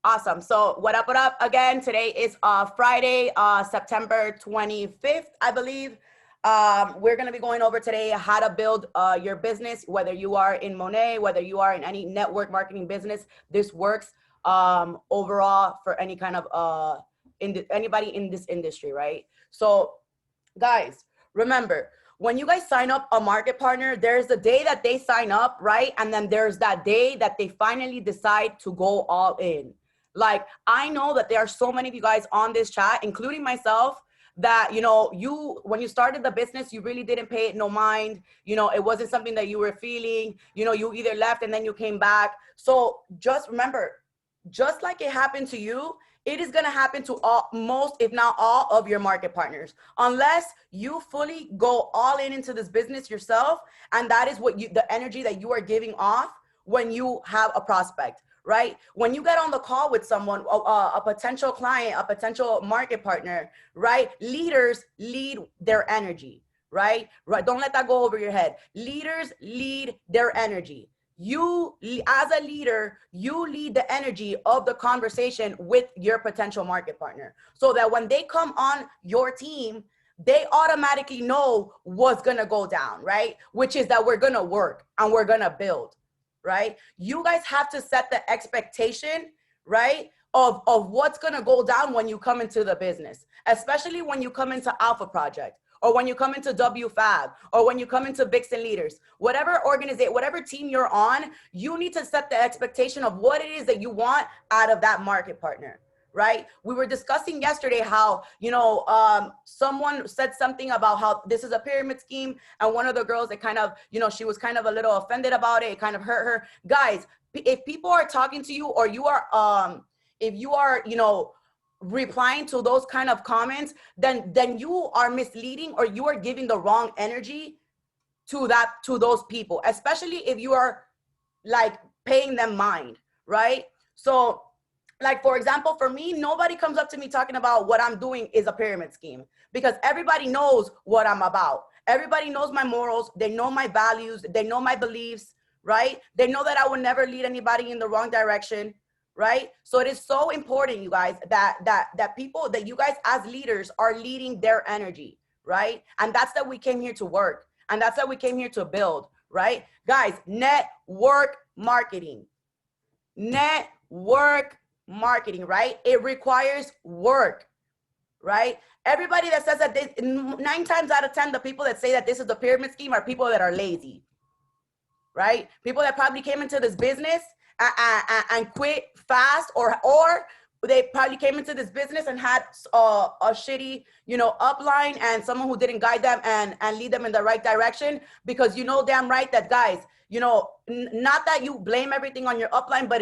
Awesome. So what up again? Today is Friday, September 25th, I believe. We're going to be going over today how to build your business, whether you are in Monet, whether you are in any network marketing business. This works overall for any kind of anybody in this industry, right? So guys, remember, when you guys sign up a market partner, there's the day that they sign up, right? And then there's that day that they finally decide to go all in. Like, I know that there are so many of you guys on this chat, including myself, that, when you started the business, you really didn't pay it no mind. It wasn't something that you were feeling. You either left and then you came back. So just remember, just like it happened to you, it is going to happen to most, if not all, of your market partners, unless you fully go all into this business yourself. And that is what the energy that you are giving off when you have a prospect, right? When you get on the call with someone, a potential client, a potential market partner, right? Leaders lead their energy, right? Don't let that go over your head. Leaders lead their energy. You, as a leader, you lead the energy of the conversation with your potential market partner, so that when they come on your team, they automatically know what's going to go down, right? Which is that we're going to work and we're going to build, right? You guys have to set the expectation, right, of what's going to go down when you come into the business, especially when you come into Alpha Project, or when you come into WFAB, or when you come into Vixen Leaders, whatever organization, whatever team you're on, you need to set the expectation of what it is that you want out of that market partner, right? We were discussing yesterday how, someone said something about how this is a pyramid scheme. And one of the girls, it kind of, she was kind of a little offended about it. It kind of hurt her. Guys, if people are talking to you, or you are, if you are, replying to those kind of comments, then you are misleading, or you are giving the wrong energy to those people, especially if you are like paying them mind, right? So, like, for example, for me, nobody comes up to me talking about what I'm doing is a pyramid scheme, because everybody knows what I'm about. Everybody knows my morals. They know my values. They know my beliefs, right? They know that I will never lead anybody in the wrong direction, right? So it is so important, you guys, that people, that you guys as leaders are leading their energy, right? And that's that we came here to work, and that's that we came here to build, right? Guys, network marketing, right? It requires work, right? Everybody that says that 9 times out of 10, the people that say that this is the pyramid scheme are people that are lazy, right? People that probably came into this business and quit fast, or they probably came into this business and had a shitty, upline, and someone who didn't guide them and lead them in the right direction. Because damn right that, guys, not that you blame everything on your upline, but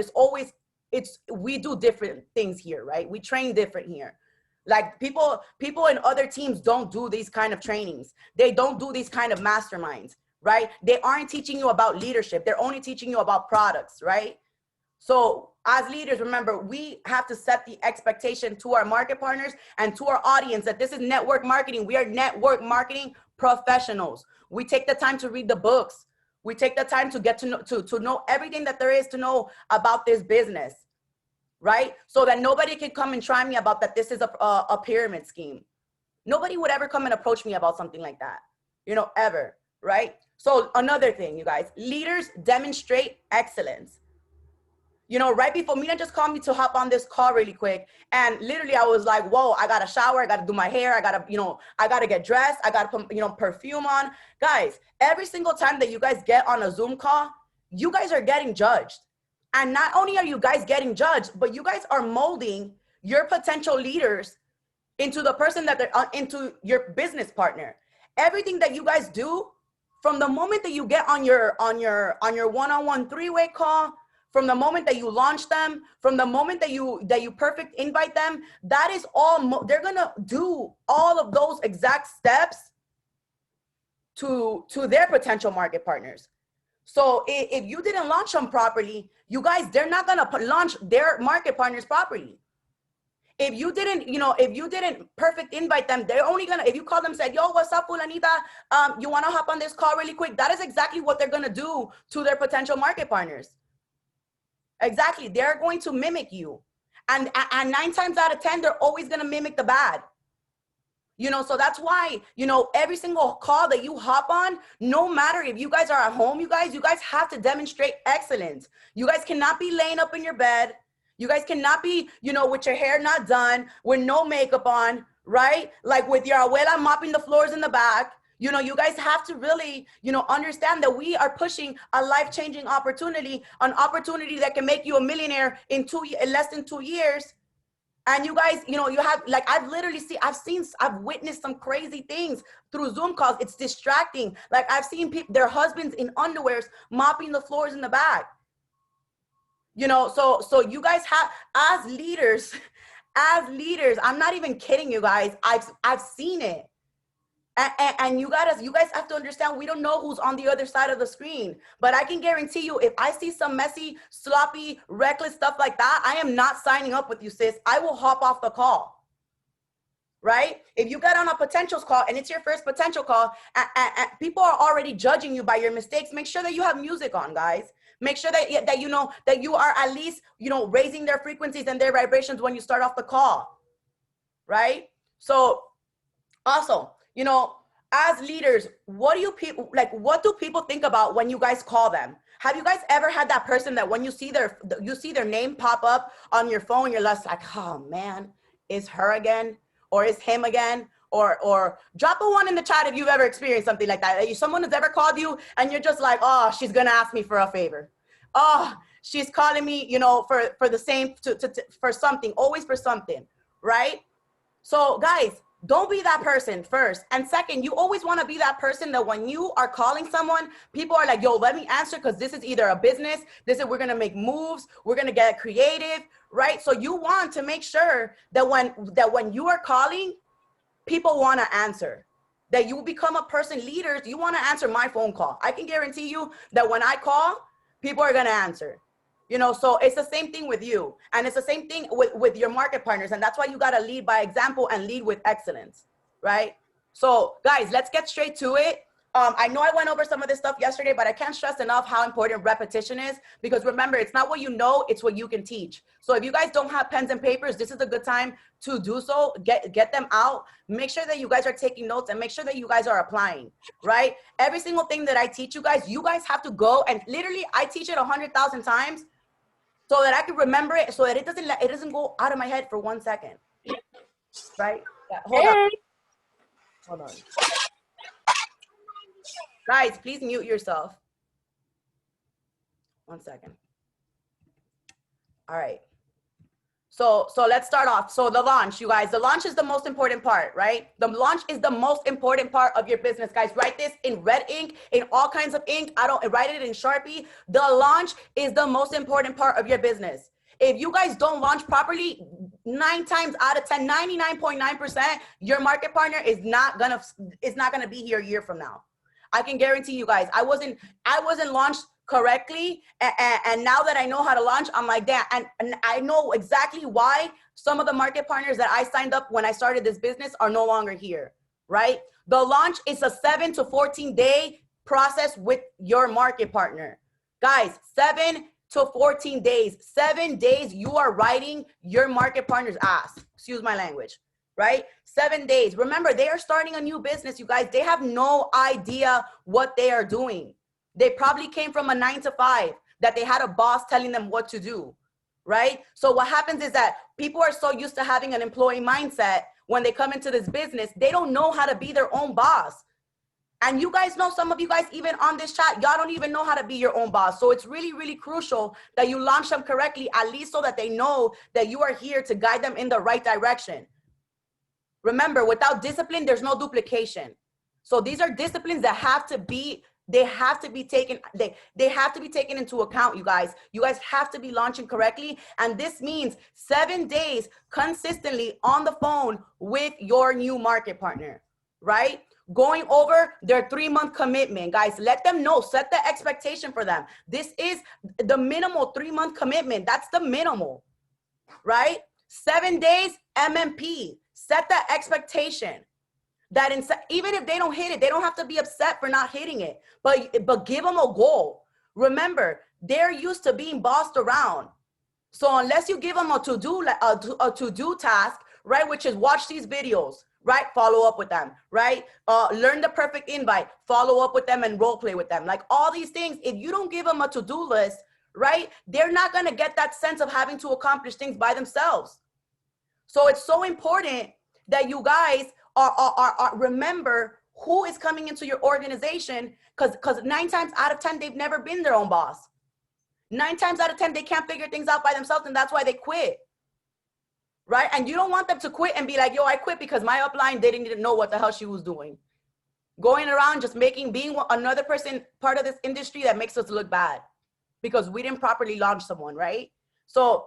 we do different things here, right? We train different here. Like, people in other teams don't do these kind of trainings. They don't do these kind of masterminds, right? They aren't teaching you about leadership. They're only teaching you about products, right? So as leaders, remember, we have to set the expectation to our market partners and to our audience that this is network marketing. We are network marketing professionals. We take the time to read the books. We take the time to get to know everything that there is to know about this business, right? So that nobody can come and try me about that this is a pyramid scheme. Nobody would ever come and approach me about something like that, ever, right? So another thing, you guys, leaders demonstrate excellence. Right before Mina just called me to hop on this call really quick. And literally I was like, whoa, I got to shower. I got to do my hair. I got to get dressed. I got to put, perfume on. Guys, every single time that you guys get on a Zoom call, you guys are getting judged. And not only are you guys getting judged, but you guys are molding your potential leaders into the person that they're into your business partner. Everything that you guys do, from the moment that you get on your one-on-one 3-way call, from the moment that you launch them, from the moment that you perfect invite them, that is all, they're gonna do all of those exact steps to their potential market partners. So if you didn't launch them properly, you guys, they're not gonna launch their market partners properly. If you didn't perfect invite them, they're only gonna, if you call them, said, yo, what's up, fulanita? You wanna hop on this call really quick? That is exactly what they're gonna do to their potential market partners. Exactly. They're going to mimic you. And 9 times out of 10, they're always going to mimic the bad. You know, so that's why, you know, every single call that you hop on, no matter if you guys are at home, you guys have to demonstrate excellence. You guys cannot be laying up in your bed. You guys cannot be, you know, with your hair not done, with no makeup on, right? Like with your abuela mopping the floors in the back. You know, you guys have to really, you know, understand that we are pushing a life-changing opportunity, an opportunity that can make you a millionaire in less than 2 years. And you guys, you know, you have, like, I've witnessed some crazy things through Zoom calls. It's distracting. Like, I've seen people, their husbands in underwears mopping the floors in the back. You know, so you guys have, as leaders, I'm not even kidding you guys. I've seen it. And you guys have to understand, we don't know who's on the other side of the screen, but I can guarantee you, if I see some messy, sloppy, reckless stuff like that, I am not signing up with you, sis. I will hop off the call, right? If you get on a potentials call and it's your first potential call, and people are already judging you by your mistakes, make sure that you have music on, guys. Make sure that you know that you are at least, you know, raising their frequencies and their vibrations when you start off the call, right? So also, you know, as leaders, what do people think about when you guys call them? Have you guys ever had that person that when you see their name pop up on your phone, you're less like, oh man, is her again, or is him again? Or drop a 1 in the chat if you've ever experienced something like that. If someone has ever called you and you're just like, oh, she's gonna ask me for a favor. Oh, she's calling me, you know, for the same, for something, always for something, right? So guys, don't be that person first. And second, you always want to be that person that when you are calling someone, people are like, yo, let me answer, because this is either a business, we're going to make moves, we're going to get creative, right? So you want to make sure that when you are calling, people want to answer, that you become a person, leaders, you want to answer my phone call. I can guarantee you that when I call, people are going to answer. You know, so it's the same thing with you. And it's the same thing with your market partners. And that's why you got to lead by example and lead with excellence, right? So guys, let's get straight to it. I know I went over some of this stuff yesterday, but I can't stress enough how important repetition is, because remember, it's not what you know, it's what you can teach. So if you guys don't have pens and papers, this is a good time to do so. Get them out. Make sure that you guys are taking notes, and make sure that you guys are applying, right? Every single thing that I teach you guys have to go, and literally I teach it 100,000 times so that I can remember it, so that it doesn't go out of my head for 1 second, right? Yeah, hold on. Guys, please mute yourself. 1 second. All right. So let's start off. So the launch, you guys, the launch is the most important part, right? The launch is the most important part of your business, guys. Write this in red ink, in all kinds of ink. I don't write it in Sharpie. The launch is the most important part of your business. If you guys don't launch properly, 9 times out of 10, 99.9%, your market partner is not gonna be here a year from now. I can guarantee you guys, I wasn't launched correctly. And now that I know how to launch, I'm like, damn. And I know exactly why some of the market partners that I signed up when I started this business are no longer here, right? The launch is a 7 to 14 day process with your market partner. Guys, 7 to 14 days, 7 days, you are riding your market partner's ass. Excuse my language. Right? 7 days. Remember, they are starting a new business, you guys. They have no idea what they are doing. They probably came from a 9 to 5 that they had a boss telling them what to do, right? So what happens is that people are so used to having an employee mindset. When they come into this business, they don't know how to be their own boss. And you guys know, some of you guys, even on this chat, y'all don't even know how to be your own boss. So it's really, really crucial that you launch them correctly, at least so that they know that you are here to guide them in the right direction. Remember, without discipline, there's no duplication. So these are disciplines that have to be taken into account, you guys. You guys have to be launching correctly. And this means 7 days consistently on the phone with your new market partner, right? Going over their 3-month commitment, guys. Let them know, set the expectation for them. This is the minimal 3-month commitment. That's the minimal, right? 7 days MMP. Set that expectation that even if they don't hit it, they don't have to be upset for not hitting it, but give them a goal. Remember, they're used to being bossed around. So unless you give them a to-do task, right, which is watch these videos, right, follow up with them, right, learn the perfect invite, follow up with them and role play with them, like all these things. If you don't give them a to-do list, right, they're not going to get that sense of having to accomplish things by themselves. So it's so important that you guys are remember who is coming into your organization, because 9 times out of 10 they've never been their own boss. 9 times out of 10 they can't figure things out by themselves, and that's why they quit, right? And you don't want them to quit and be like, yo, I quit because my upline didn't even know what the hell she was doing, going around just being another person part of this industry that makes us look bad because we didn't properly launch someone, right? So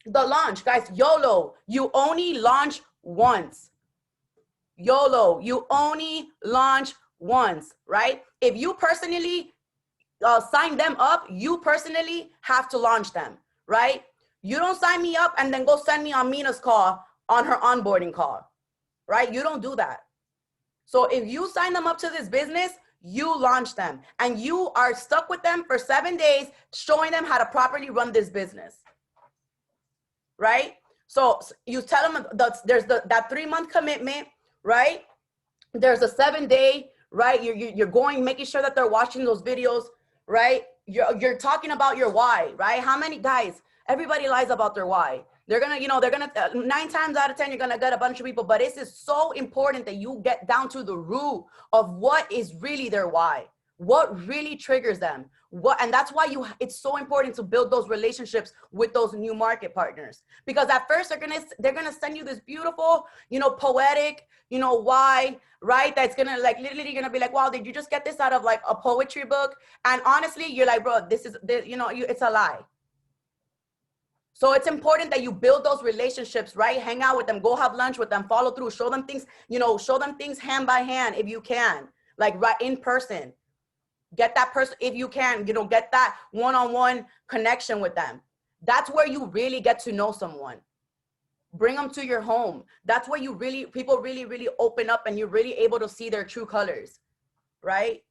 the launch, guys, YOLO, you only launch once. YOLO, you only launch once, right? If you personally sign them up, you personally have to launch them, right? You don't sign me up and then go send me on Mina's call on her onboarding call, right? You don't do that. So if you sign them up to this business, you launch them and you are stuck with them for 7 days, showing them how to properly run this business, right? So you tell them there's that 3-month commitment, right? There's a 7-day, right? You're going, making sure that they're watching those videos, right? You're talking about your why, right? How many guys, everybody lies about their why. They're gonna, 9 times out of 10, you're gonna get a bunch of people, but this is so important that you get down to the root of what is really their why, what really triggers them, and that's why it's so important to build those relationships with those new market partners, because at first they're gonna send you this beautiful, poetic, why, right? That's gonna literally gonna be like, wow, did you just get this out of like a poetry book? And honestly, you're like, bro, it's a lie. So it's important that you build those relationships, right? Hang out with them, go have lunch with them, follow through, show them things hand by hand if you can, like right in person. Get that person if you can, get that one-on-one connection with them. That's where you really get to know someone. Bring them to your home. That's where people really open up and you're really able to see their true colors, right?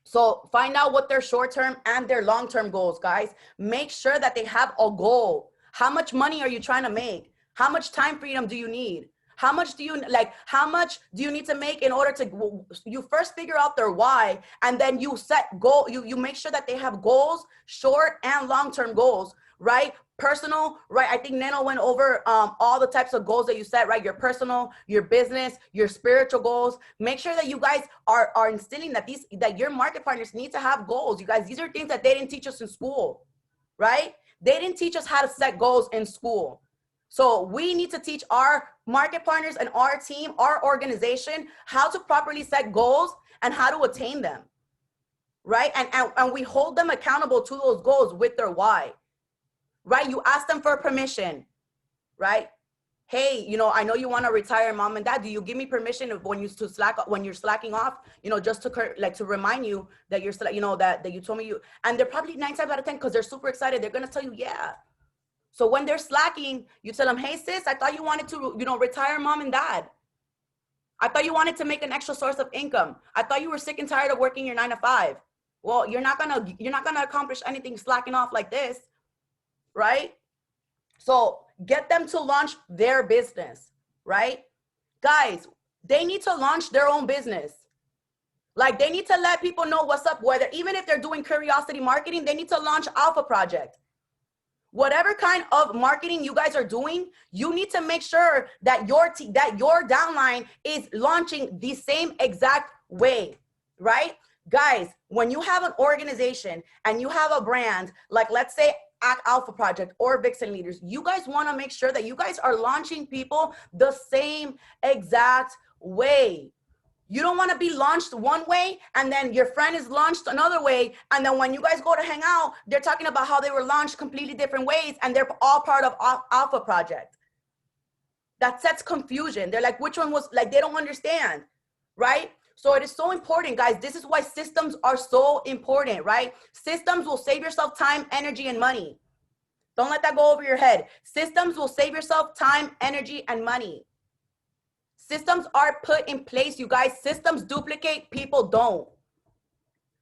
So find out what their short-term and their long-term goals, guys. Make sure that they have a goal. How much money are you trying to make? How much time freedom do you need? How much do you need to make in order to, you first figure out their why, and then you set goal, you make sure that they have goals, short and long-term goals, right? Personal, right? I think Neno went over all the types of goals that you set, right? Your personal, your business, your spiritual goals. Make sure that you guys are instilling that your market partners need to have goals. You guys, these are things that they didn't teach us in school, right? They didn't teach us how to set goals in school. So we need to teach our market partners and our team, our organization, how to properly set goals and how to attain them, right? And we hold them accountable to those goals with their why. Right? You ask them for permission, right? Hey, I know you want to retire, mom and dad. Do you give me permission when you're slacking off, just to remind you that you're, that you told me you, and they're probably 9 times out of 10, because they're super excited. They're going to tell you, yeah. So when they're slacking, you tell them, hey sis, I thought you wanted to, retire mom and dad. I thought you wanted to make an extra source of income. I thought you were sick and tired of working your 9 to 5. Well, you're not going to accomplish anything slacking off like this. Right? So get them to launch their business, right? Guys, they need to launch their own business. Like they need to let people know what's up, even if they're doing curiosity marketing, they need to launch Alpha Project. Whatever kind of marketing you guys are doing, you need to make sure that your downline is launching the same exact way, right? Guys, when you have an organization and you have a brand, like let's say Alpha Project or Vixen Leaders, you guys want to make sure that you guys are launching people the same exact way. You don't want to be launched one way and then your friend is launched another way, and then when you guys go to hang out, they're talking about how they were launched completely different ways and they're all part of Alpha Project. That sets confusion. They're like, which one was, like, they don't understand, right? So it is so important, guys. This is why systems are so important, right? Systems will save yourself time, energy, and money. Don't let that go over your head. Systems will save yourself time, energy, and money. Systems are put in place, you guys. Systems duplicate, people don't.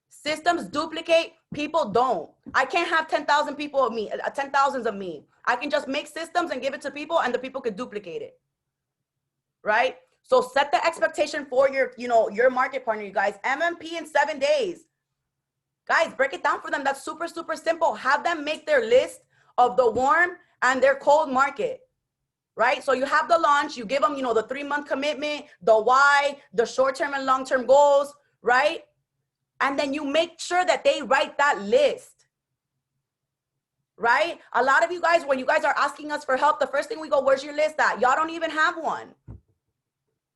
Systems duplicate, People don't. I can't have 10,000 people of me, 10,000s of me. I can just make systems and give it to people, and the people could duplicate it, right? So set the expectation for your, your market partner, you guys. MMP in 7 days. Guys, break it down for them. That's super, super simple. Have them make their list of the warm and their cold market, right? So you have the launch, you give them, the 3-month commitment, the why, the short-term and long-term goals, right? And then you make sure that they write that list, right? A lot of you guys, when you guys are asking us for help, the first thing we go, where's your list at? Y'all don't even have one.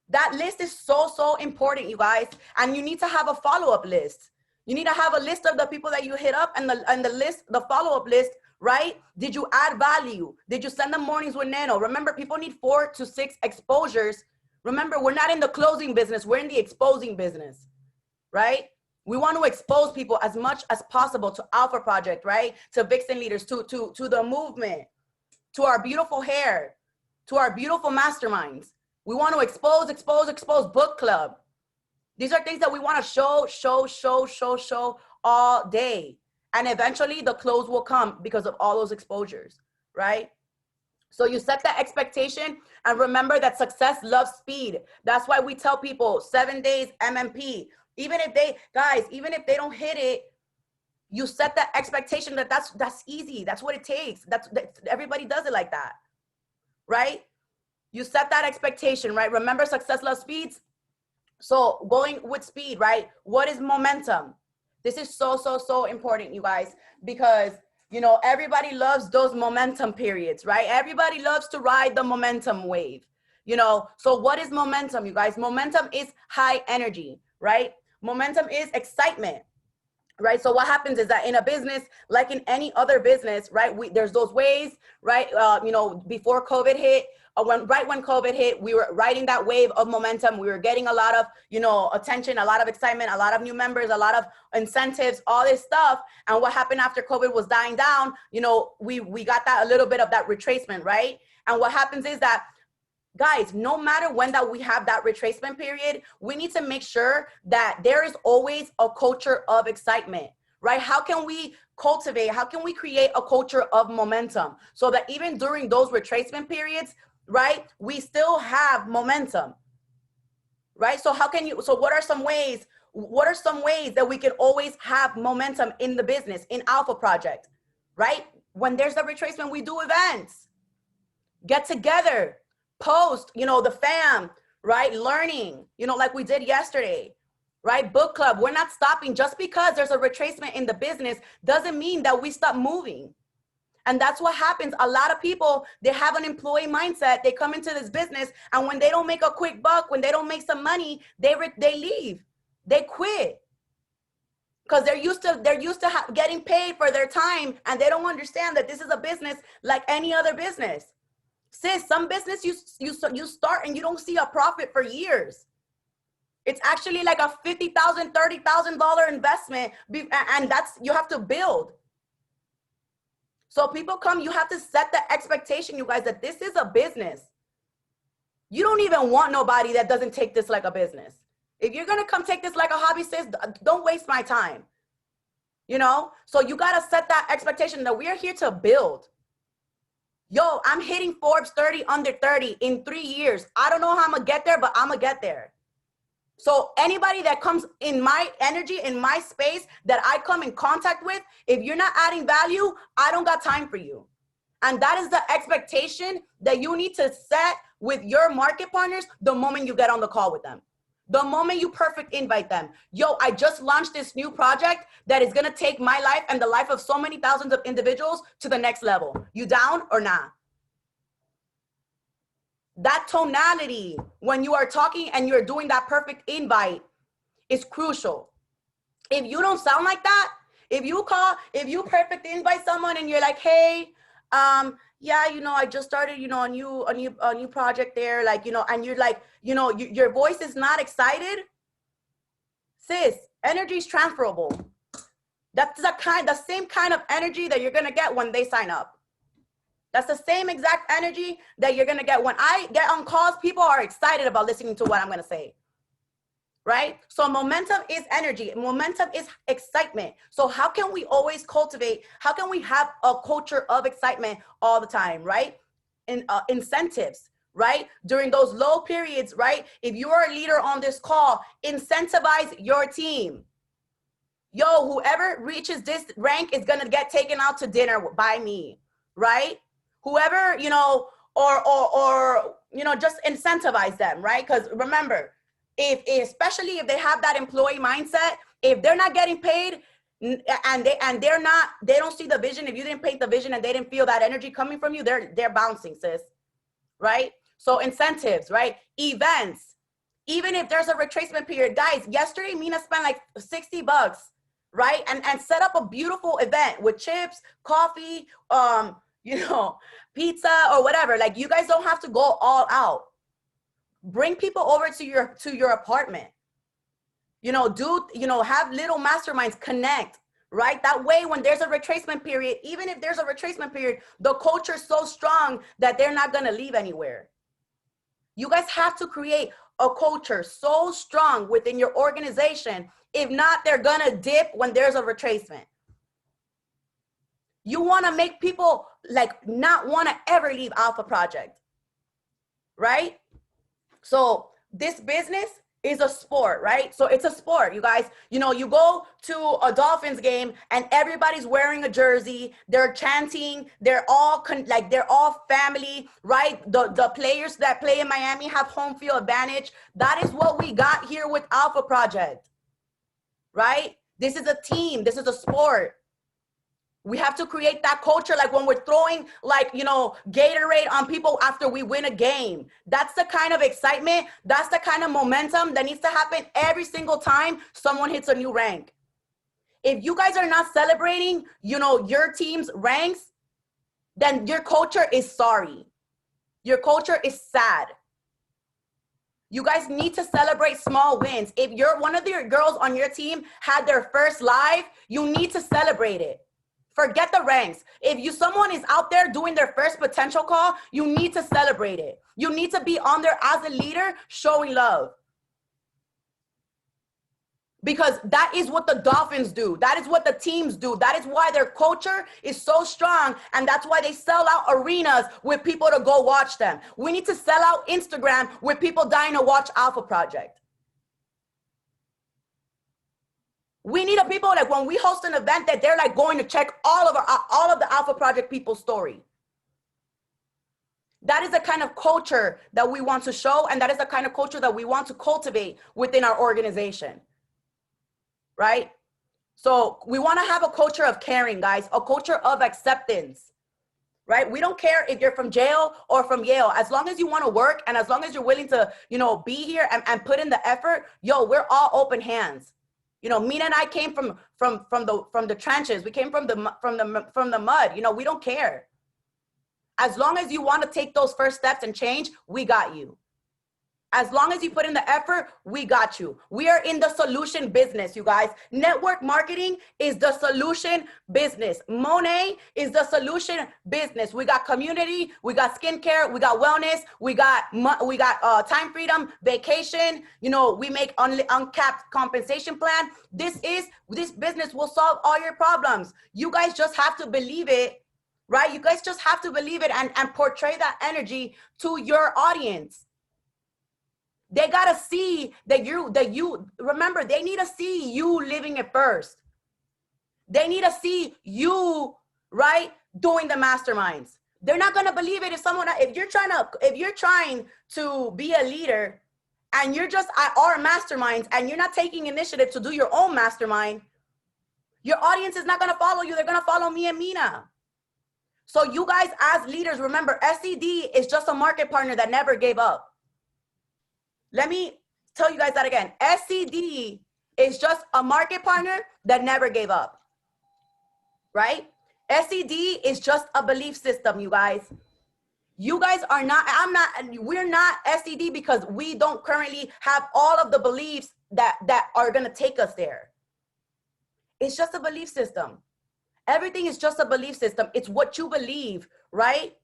That list is so, so important, you guys. And you need to have a follow-up list. You need to have a list of the people that you hit up and the follow-up list, right? Did you add value? Did you send them mornings with Nano? Remember, people need 4 to 6 exposures. Remember, we're not in the closing business. We're in the exposing business, right? We want to expose people as much as possible to Alpha Project, right? To Vixen Leaders, to the movement, to our beautiful hair, to our beautiful masterminds. We want to expose book club. These are things that we want to show all day. And eventually the close will come because of all those exposures, right? So you set that expectation, and remember that success loves speed. That's why we tell people 7 days MMP. Even if they don't hit it, you set that expectation that's easy. That's what it takes. That's everybody does it like that, right? You set that expectation, right? Remember, success loves speeds. So going with speed, right? What is momentum? This is so important, you guys, because, everybody loves those momentum periods, right? Everybody loves to ride the momentum wave, So what is momentum, you guys? Momentum is high energy, right? Momentum is excitement, right? So what happens is that in a business, like in any other business, right, there's those waves, right? Before COVID hit, right when COVID hit, we were riding that wave of momentum. We were getting a lot of, attention, a lot of excitement, a lot of new members, a lot of incentives, all this stuff. And what happened after COVID was dying down, we got that a little bit of that retracement, right? And what happens is that, guys, no matter when that we have that retracement period, we need to make sure that there is always a culture of excitement, right? How can we create a culture of momentum so that even during those retracement periods, right, we still have momentum, right? So what are some ways that we can always have momentum in the business, in Alpha Project, right? When there's a retracement, we do events, get together, post, the fam, right? Learning, like we did yesterday, right? Book club. We're not stopping. Just because there's a retracement in the business doesn't mean that we stop moving. And that's what happens. A lot of people, they have an employee mindset. They come into this business, and when they don't make a quick buck, when they don't make some money, they leave, they quit. Because they're used to getting paid for their time, and they don't understand that this is a business like any other business. Sis, some business you start and you don't see a profit for years. It's actually like a $50,000, $30,000 investment, and you have to build. So people come, you have to set the expectation, you guys, that this is a business. You don't even want nobody that doesn't take this like a business. If you're gonna come take this like a hobby, sis, don't waste my time. So you gotta set that expectation that we are here to build. Yo, I'm hitting Forbes 30 under 30 in 3 years. I don't know how I'm gonna get there, but I'm gonna get there. So anybody that comes in my energy, in my space, that I come in contact with, if you're not adding value, I don't got time for you. And that is the expectation that you need to set with your market partners the moment you get on the call with them. The moment you perfect invite them. Yo, I just launched this new project that is gonna take my life and the life of so many thousands of individuals to the next level. You down or not? That tonality when you are talking and you're doing that perfect invite is crucial. If you don't sound like that, if you perfect invite someone and you're like, hey, yeah, I just started, a new project there, and you're like, your voice is not excited. Sis, energy is transferable. That's the same kind of energy that you're gonna get when they sign up. That's the same exact energy that you're gonna get when I get on calls. People are excited about listening to what I'm gonna say. right? So momentum is energy. Momentum is excitement. So how can we always cultivate, how can we have a culture of excitement all the time, right? Incentives, right? During those low periods, right? If you're a leader on this call, incentivize your team. Yo, whoever reaches this rank is gonna get taken out to dinner by me, right? Whoever, you know, or you know, just incentivize them, right? Because remember, if especially if they have that employee mindset, if they're not getting paid and they don't see the vision, if you didn't paint the vision and they didn't feel that energy coming from you, they're bouncing, sis, right? So incentives, right? Events. Even if there's a retracement period, guys, yesterday Mina spent like $60, right? And set up a beautiful event with chips, coffee, you know, pizza or whatever. Like, you guys don't have to go all out. Bring people over to your apartment. You know, have little masterminds, connect, right? That way, when there's a retracement period, even if there's a retracement period, the culture is so strong that they're not gonna leave anywhere. You guys have to create a culture so strong within your organization. If not, they're gonna dip when there's a retracement. You wanna make people like not wanna ever leave Alpha Project, right? So this business is a sport, right? So it's a sport, you guys. You know, you go to a Dolphins game and everybody's wearing a jersey. They're chanting. They're all they're all family, right? The players that play in Miami have home field advantage. That is what we got here with Alpha Project, right? This is a team. This is a sport. We have to create that culture, like when we're throwing, like, you know, Gatorade on people after we win a game. That's the kind of excitement, that's the kind of momentum that needs to happen every single time someone hits a new rank. If you guys are not celebrating, you know, your team's ranks, then your culture is sorry. Your culture is sad. You guys need to celebrate small wins. If you're one of your girls on your team had their first live, you need to celebrate it. Forget the ranks. If someone is out there doing their first potential call, you need to celebrate it. You need to be on there as a leader, showing love. Because that is what the Dolphins do. That is what the teams do. That is why their culture is so strong. And that's why they sell out arenas with people to go watch them. We need to sell out Instagram with people dying to watch Alpha Project. We need people like when we host an event that they're like going to check all of the Alpha Project people's story. That is the kind of culture that we want to show, and that is the kind of culture that we want to cultivate within our organization, right? So we want to have a culture of caring, guys, a culture of acceptance, right? We don't care if you're from jail or from Yale. As long as you want to work and as long as you're willing to, you know, be here and put in the effort, yo, we're all open hands. You know, Mina and I came from the trenches. We came from the mud. You know, we don't care. As long as you want to take those first steps and change, we got you. As long as you put in the effort, we got you. We are in the solution business, you guys. Network marketing is the solution business. Monet is the solution business. We got community, we got skincare, we got wellness, we got time freedom, vacation. You know, we make uncapped compensation plan. This business will solve all your problems. You guys just have to believe it, right? You guys just have to believe it and portray that energy to your audience. They got to see that you remember, they need to see you living it first. They need to see you, right, doing the masterminds. They're not going to believe it if you're trying to be a leader and you're just at our masterminds and you're not taking initiative to do your own mastermind, your audience is not going to follow you. They're going to follow me and Mina. So you guys as leaders, remember, SED is just a market partner that never gave up. Let me tell you guys that again. SCD is just a market partner that never gave up, right? SCD is just a belief system, you guys. You guys are not, we're not SCD because we don't currently have all of the beliefs that are going to take us there. It's just a belief system. Everything is just a belief system. It's what you believe, right?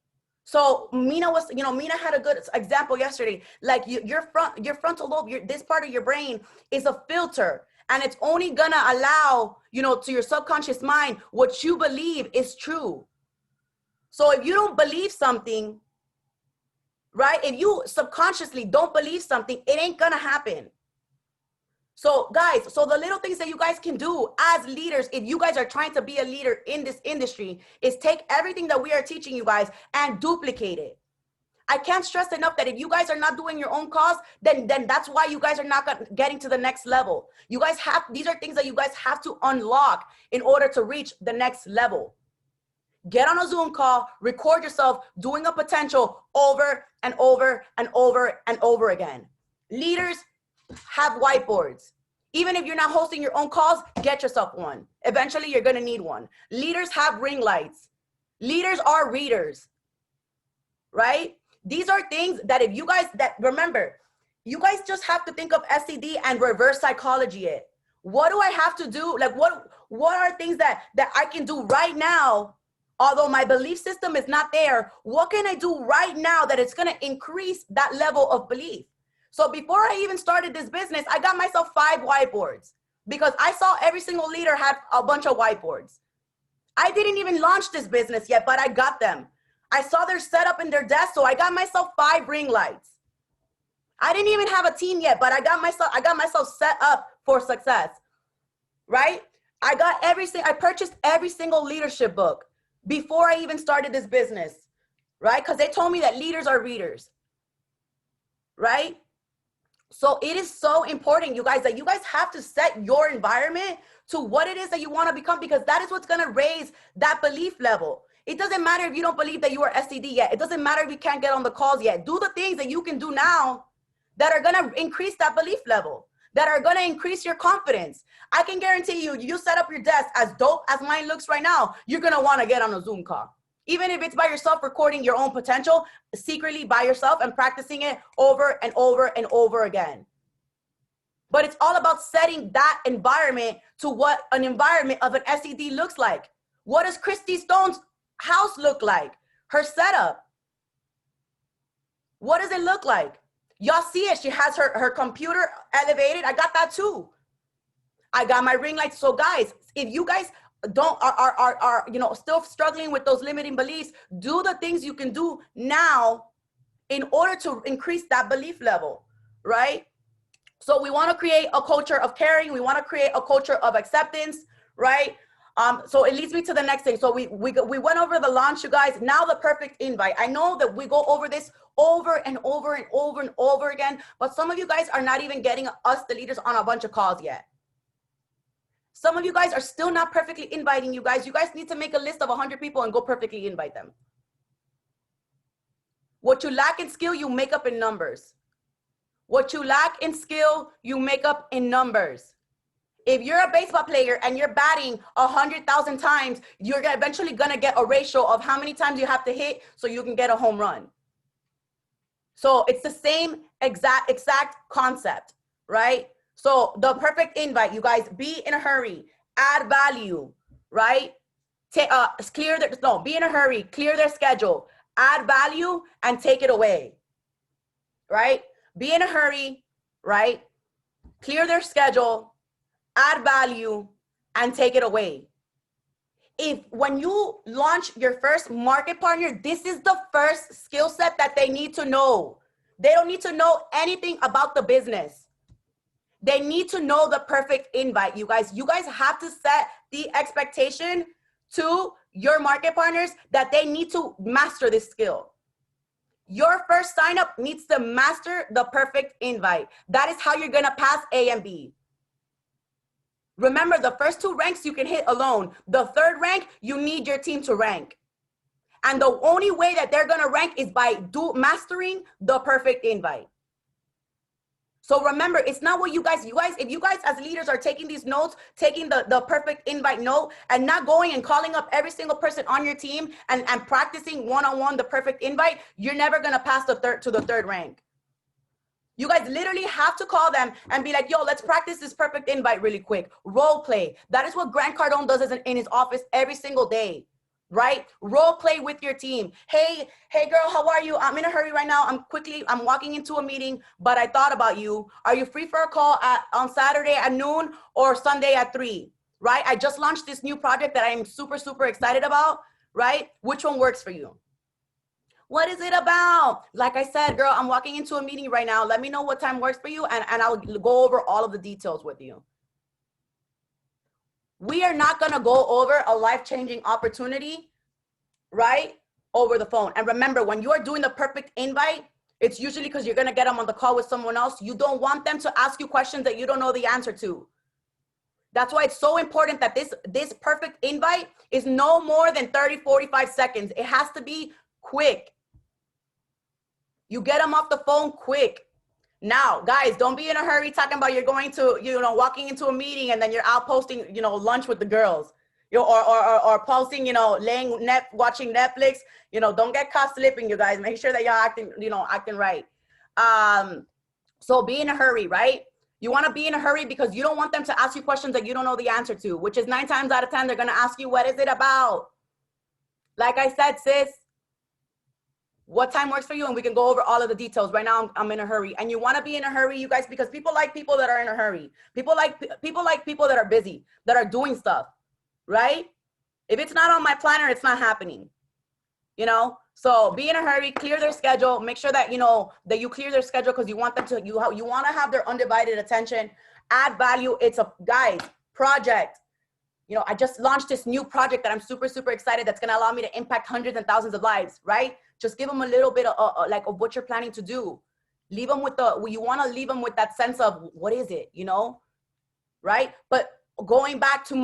So Mina was, Mina had a good example yesterday. Like your frontal lobe, this part of your brain is a filter, and it's only gonna allow, to your subconscious mind what you believe is true. So if you don't believe something, right? If you subconsciously don't believe something, it ain't gonna happen. So guys, so the little things that you guys can do as leaders, if you guys are trying to be a leader in this industry, is take everything that we are teaching you guys and duplicate it. I can't stress enough that if you guys are not doing your own cause, then that's why you guys are not getting to the next level. You guys have, these are things that you guys have to unlock in order to reach the next level. Get on a Zoom call, record yourself doing a potential over and over and over and over again. Leaders have whiteboards. Even if you're not hosting your own calls, get yourself one. Eventually, you're going to need one. Leaders have ring lights. Leaders are readers, right? These are things that if you guys, remember, you guys just have to think of SCD and reverse psychology it. What do I have to do? Like, what are things that I can do right now? Although my belief system is not there, what can I do right now that it's going to increase that level of belief? So before I even started this business, I got myself 5 whiteboards because I saw every single leader had a bunch of whiteboards. I didn't even launch this business yet, but I got them. I saw their setup in their desk, so I got myself 5 ring lights. I didn't even have a team yet, but I got myself set up for success, right? I purchased every single leadership book before I even started this business, right? Because they told me that leaders are readers, right? So it is so important, you guys, that you guys have to set your environment to what it is that you want to become, because that is what's going to raise that belief level. It doesn't matter if you don't believe that you are SCD yet. It doesn't matter if you can't get on the calls yet. Do the things that you can do now that are going to increase that belief level, that are going to increase your confidence. I can guarantee you, you set up your desk as dope as mine looks right now, you're going to want to get on a Zoom call. Even if it's by yourself recording your own potential secretly by yourself and practicing it over and over and over again. But it's all about setting that environment to what an environment of an SED looks like. What does Christy Stone's house look like? Her setup. What does it look like? Y'all see it. She has her computer elevated. I got that too. I got my ring light. So guys, if you guys are still struggling with those limiting beliefs, do the things you can do now in order to increase that belief level, right? So we want to create a culture of caring. We want to create a culture of acceptance, right? So it leads me to the next thing. So we went over the launch, you guys. Now the perfect invite. I know that we go over this over and over and over and over again, but some of you guys are not even getting us, the leaders, on a bunch of calls yet. Some of you guys are still not perfectly inviting you guys. You guys need to make a list of 100 people and go perfectly invite them. What you lack in skill, you make up in numbers. What you lack in skill, you make up in numbers. If you're a baseball player and you're batting 100,000 times, you're eventually going to get a ratio of how many times you have to hit so you can get a home run. So it's the same exact concept, right? So the perfect invite, you guys, be in a hurry, add value, right? Be in a hurry, clear their schedule, add value, and take it away, right? Be in a hurry, right? Clear their schedule, add value, and take it away. When you launch your first market partner, this is the first skill set that they need to know. They don't need to know anything about the business. They need to know the perfect invite, you guys. You guys have to set the expectation to your market partners that they need to master this skill. Your first sign up needs to master the perfect invite. That is how you're going to pass A and B. Remember, the first 2 ranks you can hit alone. The 3rd rank, you need your team to rank. And the only way that they're going to rank is by mastering the perfect invite. So remember, it's not what if you guys as leaders are taking these notes, taking the perfect invite note and not going and calling up every single person on your team and practicing one-on-one the perfect invite, you're never going to pass to the 3rd rank. You guys literally have to call them and be like, yo, let's practice this perfect invite really quick. Role play. That is what Grant Cardone does in his office every single day. right? Role play with your team. Hey girl, how are you? I'm in a hurry right now. I'm walking into a meeting, but I thought about you. Are you free for a call on Saturday at noon or Sunday at 3? Right? I just launched this new project that I'm super, super excited about, right? Which one works for you? What is it about? Like I said, girl, I'm walking into a meeting right now. Let me know what time works for you, and I'll go over all of the details with you. We are not going to go over a life-changing opportunity, right, over the phone. And remember, when you are doing the perfect invite, it's usually because you're going to get them on the call with someone else. You don't want them to ask you questions that you don't know the answer to. That's why it's so important that this perfect invite is no more than 30, 45 seconds. It has to be quick. You get them off the phone quick. Now, guys, don't be in a hurry talking about you're going to, walking into a meeting and then you're out posting, lunch with the girls, or posting, watching Netflix. Don't get caught slipping, you guys. Make sure that y'all acting right. So be in a hurry, right? You want to be in a hurry because you don't want them to ask you questions that you don't know the answer to, which is 9 times out of 10, they're going to ask you, what is it about? Like I said, sis, what time works for you? And we can go over all of the details. Right now, I'm in a hurry. And you want to be in a hurry, you guys, because people like people that are in a hurry. People like people that are busy, that are doing stuff, right? If it's not on my planner, it's not happening, So be in a hurry, clear their schedule. Make sure that, that you clear their schedule because you want them to, you want to have their undivided attention, add value. It's a, guys, project. I just launched this new project that I'm super, super excited that's going to allow me to impact hundreds and thousands of lives, right? Just give them a little bit of of what you're planning to do. Leave them with you want to leave them with that sense of what is it, right? But going back to,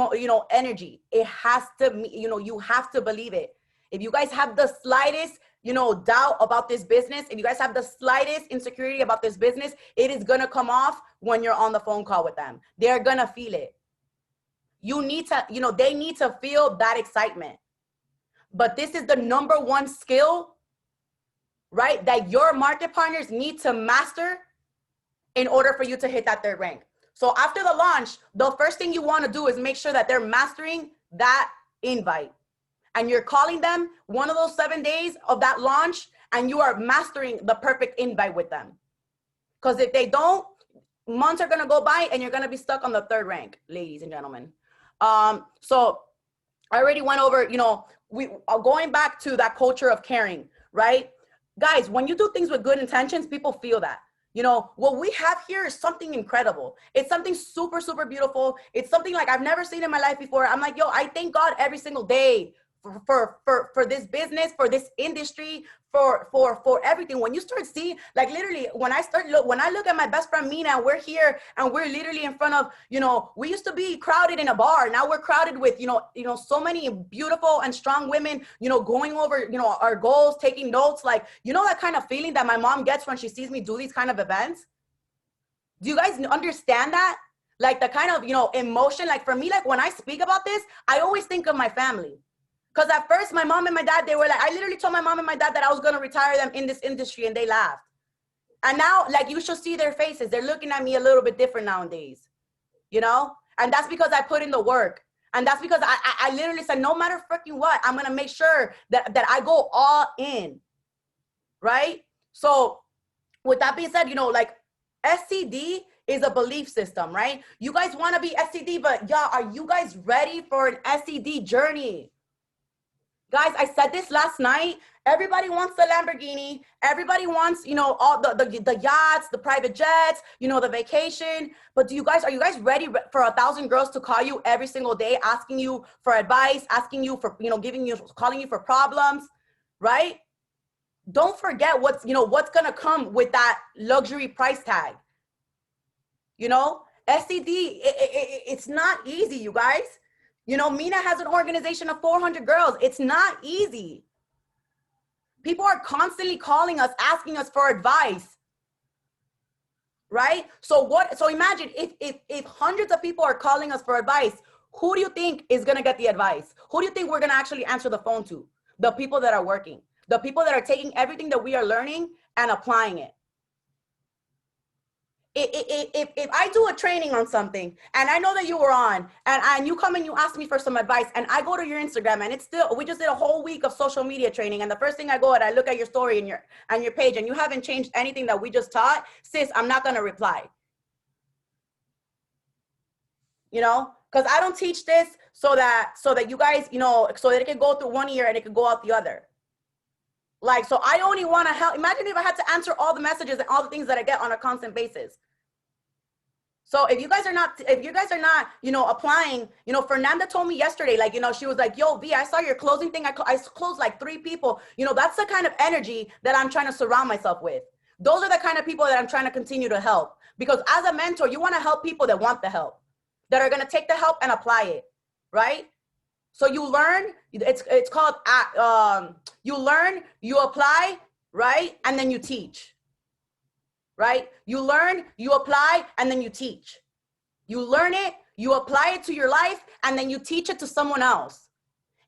energy, it has to, you have to believe it. If you guys have the slightest, doubt about this business, if you guys have the slightest insecurity about this business, it is going to come off when you're on the phone call with them. They're going to feel it. You need to, they need to feel that excitement. But this is the number one skill, right, that your market partners need to master in order for you to hit that third rank. So after the launch, the first thing you want to do is make sure that they're mastering that invite. And you're calling them one of those 7 days of that launch, and you are mastering the perfect invite with them. Because if they don't, months are going to go by and you're going to be stuck on the third rank, ladies and gentlemen. So I already went over, we are going back to that culture of caring, right? Guys, when you do things with good intentions, people feel that. What we have here is something incredible. It's something super, super beautiful. It's something like I've never seen in my life before. I'm like, I thank God every single day for this business, for this industry, for everything. When you start seeing, like literally, when I look at my best friend Mina, and we're here and we're literally in front of, we used to be crowded in a bar. Now we're crowded with, so many beautiful and strong women, going over, our goals, taking notes, like, that kind of feeling that my mom gets when she sees me do these kind of events. Do you guys understand that? Like the kind of, emotion, like for me, like when I speak about this, I always think of my family. Because at first, my mom and my dad, they were like, I literally told my mom and my dad that I was going to retire them in this industry, and they laughed. And now, like, you should see their faces. They're looking at me a little bit different nowadays, And that's because I put in the work. And that's because I literally said, no matter freaking what, I'm going to make sure that I go all in, right? So with that being said, like SCD is a belief system, right? You guys want to be SCD, but y'all, are you guys ready for an SCD journey? Guys, I said this last night. Everybody wants the Lamborghini. Everybody wants, all the yachts, the private jets, the vacation. But are you guys ready for 1,000 girls to call you every single day, asking you for advice, asking you for, calling you for problems, right? Don't forget what's going to come with that luxury price tag. SCD, it's not easy, you guys. Mina has an organization of 400 girls. It's not easy. People are constantly calling us, asking us for advice, right? So imagine if hundreds of people are calling us for advice, who do you think is going to get the advice? Who do you think we're going to actually answer the phone to? The people that are working, the people that are taking everything that we are learning and applying it. if I do a training on something and I know that you were on and you come and you ask me for some advice and I go to your Instagram and it's still, we just did a whole week of social media training and the first thing I go and I look at your story and your page and you haven't changed anything that we just taught, sis, I'm not going to reply. You know, because I don't teach this so that you guys, you know, so that it can go through one ear and it can go out the other. Like, so I only want to help. Imagine if I had to answer all the messages and all the things that I get on a constant basis. So if you guys are not, you know, applying, you know, Fernanda told me yesterday, like, you know, she was like, yo, V, I saw your closing thing. I closed like 3 people. You know, that's the kind of energy that I'm trying to surround myself with. Those are the kind of people that I'm trying to continue to help. Because as a mentor, you want to help people that want the help, that are going to take the help and apply it, right? So you learn, it's called, you learn, you apply, right? And then you teach, right? You learn, you apply, and then you teach. You learn it, you apply it to your life, and then you teach it to someone else.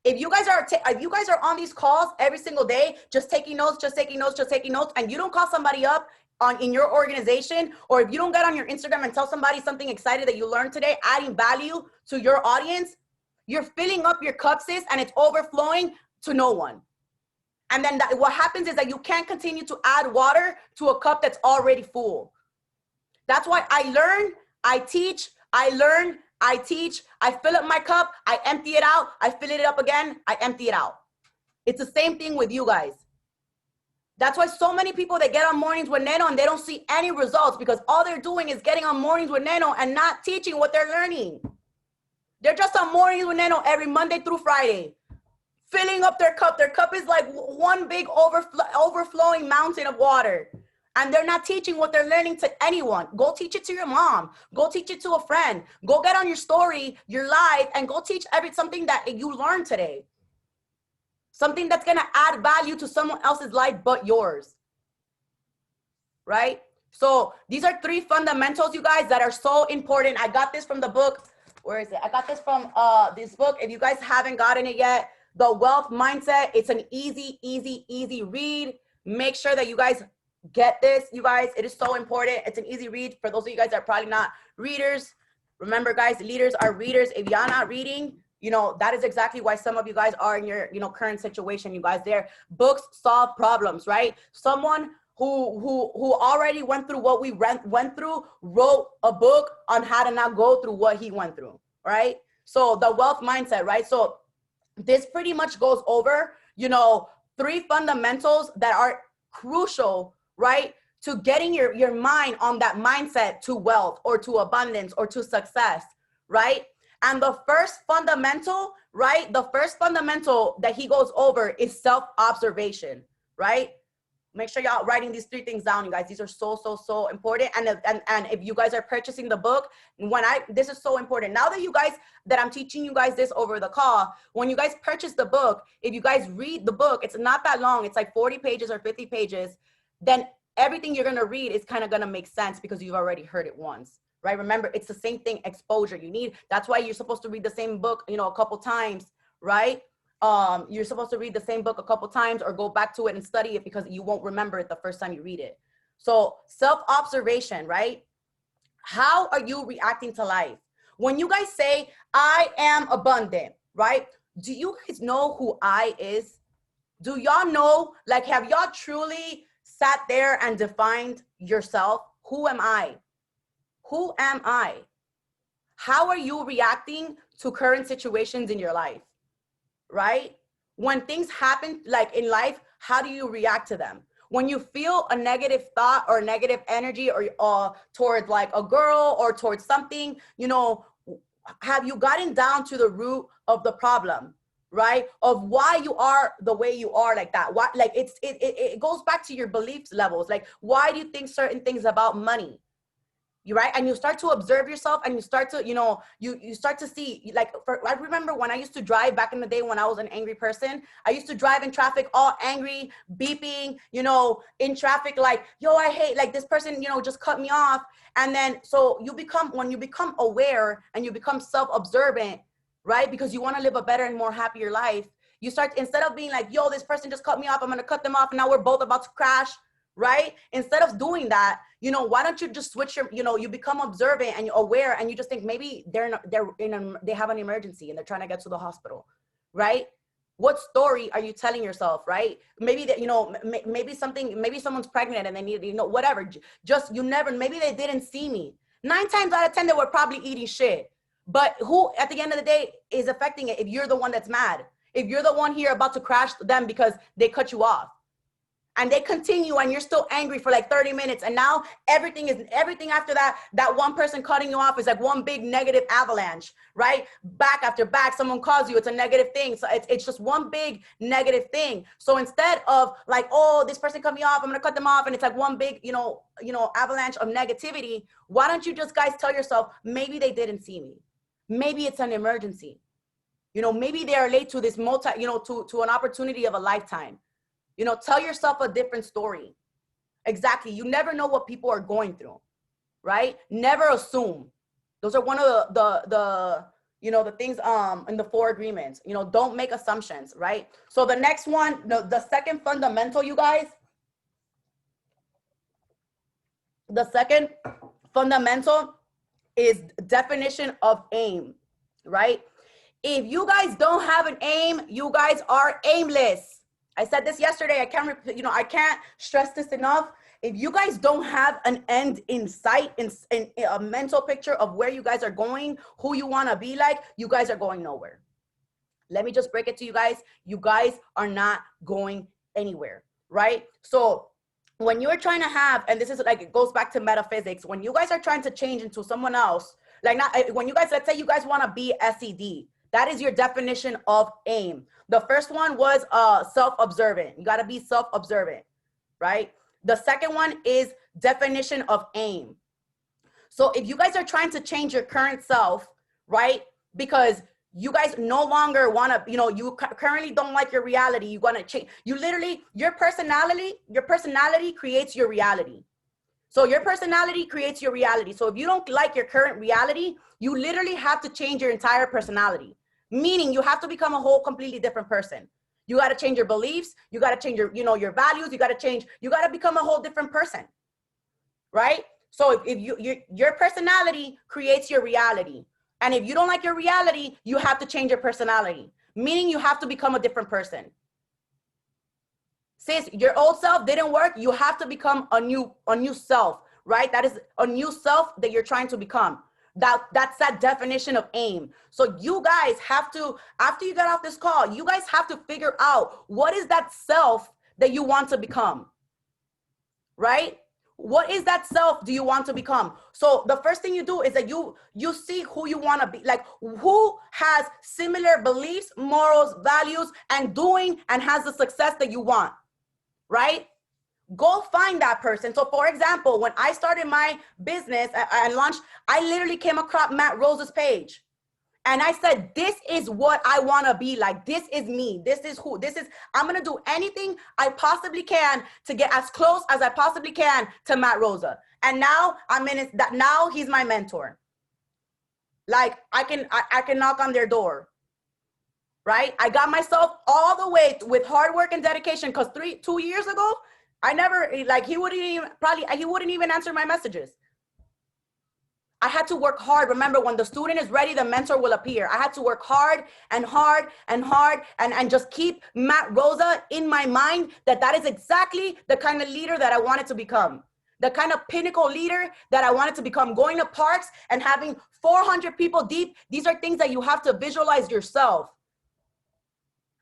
If you guys are on these calls every single day, just taking notes, and you don't call somebody up in your organization, or if you don't get on your Instagram and tell somebody something excited that you learned today, adding value to your audience, you're filling up your cup, sis, and it's overflowing to no one. And then what happens is that you can't continue to add water to a cup that's already full. That's why I learn, I teach, I learn, I teach, I fill up my cup, I empty it out, I fill it up again, I empty it out. It's the same thing with you guys. That's why so many people that get on Mornings with Neno and they don't see any results, because all they're doing is getting on Mornings with Neno and not teaching what they're learning. They're just on Mornings with Neno every Monday through Friday, filling up their cup. Their cup is like one big overflowing mountain of water. And they're not teaching what they're learning to anyone. Go teach it to your mom. Go teach it to a friend. Go get on your story, your live, and go teach something that you learned today. Something that's going to add value to someone else's life but yours. Right? So these are 3 fundamentals, you guys, that are so important. I got this from the book. Where is it? I got this from this book. If you guys haven't gotten it yet, The Wealth Mindset. It's an easy read. Make sure that you guys get this, you guys. It is so important. It's an easy read for those of you guys that are probably not readers. Remember, guys, leaders are readers. If you're not reading, you know, that is exactly why some of you guys are in your, you know, current situation, you guys. There, books solve problems, right? Someone who already went through what we went through, wrote a book on how to not go through what he went through, right? So the wealth mindset, right? So this pretty much goes over, you know, 3 fundamentals that are crucial, right, to getting your mind on that mindset to wealth or to abundance or to success, right? And the first fundamental, right, the first fundamental that he goes over is self-observation, right? Make sure y'all writing these 3 things down, you guys. These are so important. And if you guys are purchasing the book, this is so important. Now that I'm teaching you guys this over the call, when you guys purchase the book, if you guys read the book, it's not that long. It's like 40 pages or 50 pages. Then everything you're going to read is kind of going to make sense because you've already heard it once, right? Remember, it's the same thing, exposure. That's why you're supposed to read the same book, you know, a couple times, right? You're supposed to read the same book a couple times or go back to it and study it because you won't remember it the first time you read it. So self-observation, right? How are you reacting to life? When you guys say, I am abundant, right? Do you guys know who I is? Do y'all know, like, have y'all truly sat there and defined yourself? Who am I? Who am I? How are you reacting to current situations in your life? Right? When things happen like in life, how do you react to them? When you feel a negative thought or negative energy or towards like a girl or towards something, you know, have you gotten down to the root of the problem, right? Of why you are the way you are like that? Why, like it goes back to your beliefs levels. Like, why do you think certain things about money? You right? And you start to observe yourself and you start to, you know, you start to see, like, I remember when I used to drive back in the day when I was an angry person, I used to drive in traffic all angry, beeping, you know, in traffic, like, yo, I hate, like, this person, you know, just cut me off. And then, so when you become aware and you become self-observant, right? Because you want to live a better and more happier life, you start, instead of being like, yo, this person just cut me off, I'm going to cut them off, and now we're both about to crash, right? Instead of doing that, you know, why don't you just switch your, you know, you become observant and you're aware, and you just think maybe they have an emergency and they're trying to get to the hospital, right? What story are you telling yourself, right? Maybe that, you know, maybe someone's pregnant and they need, you know, whatever. Just, you never, maybe they didn't see me. 9 times out of 10, they were probably eating shit. But who, at the end of the day, is affecting it if you're the one that's mad? If you're the one here about to crash them because they cut you off, and they continue and you're still angry for like 30 minutes, and now everything after that one person cutting you off is like one big negative avalanche, right? Back after back, someone calls you, it's a negative thing. So it's just one big negative thing. So instead of like, oh, this person cut me off, I'm gonna cut them off, and it's like one big, you know, avalanche of negativity, why don't you just, guys, tell yourself, maybe they didn't see me, maybe it's an emergency, you know, maybe they are late to this to an opportunity of a lifetime. You know, tell yourself a different story. Exactly. You never know what people are going through, right? Never assume. Those are one of the the things in the 4 agreements. You know, don't make assumptions, right? So the next one, the second fundamental, you guys, the second fundamental is definition of aim, right? If you guys don't have an aim, you guys are aimless. I said this yesterday. I can't stress this enough. If you guys don't have an end in sight, in a mental picture of where you guys are going, who you want to be like, you guys are going nowhere. Let me just break it to you guys. You guys are not going anywhere, right? So when you're trying to have, and this is like, it goes back to metaphysics, when you guys are trying to change into someone else, like, not when you guys, let's say you guys want to be SED, that is your definition of aim. The first one was self-observant. You got to be self-observant, right? The second one is definition of aim. So if you guys are trying to change your current self, right? Because you guys no longer want to, you currently don't like your reality. You want to change. You literally, your personality creates your reality. So your personality creates your reality. So if you don't like your current reality, you literally have to change your entire personality. Meaning you have to become a whole completely different person. You got to change your beliefs. You got to change your, your values. You got to become a whole different person, right? So if your personality creates your reality. And if you don't like your reality, you have to change your personality, meaning you have to become a different person. Since your old self didn't work, you have to become a new self, right? That is a new self that you're trying to become. That's that definition of aim. So you guys have to, after you get off this call, you guys have to figure out what is that self that you want to become, right? What is that self do you want to become? So the first thing you do is that you see who you want to be, like who has similar beliefs, morals, values, and has the success that you want, right? Go find that person. So for example, when I started my business and launched, I literally came across Matt Rose's page. And I said, this is what I want to be like. This is me. I'm going to do anything I possibly can to get as close as I possibly can to Matt Rosa. And now now he's my mentor. Like I can knock on their door. Right? I got myself all the way with hard work and dedication, because 2 years ago, I never, like, he wouldn't even answer my messages. I had to work hard. Remember, when the student is ready, the mentor will appear. I had to work hard and hard and hard and just keep Matt Rosa in my mind, that is exactly the kind of leader that I wanted to become. The kind of pinnacle leader that I wanted to become, going to parks and having 400 people deep. These are things that you have to visualize yourself.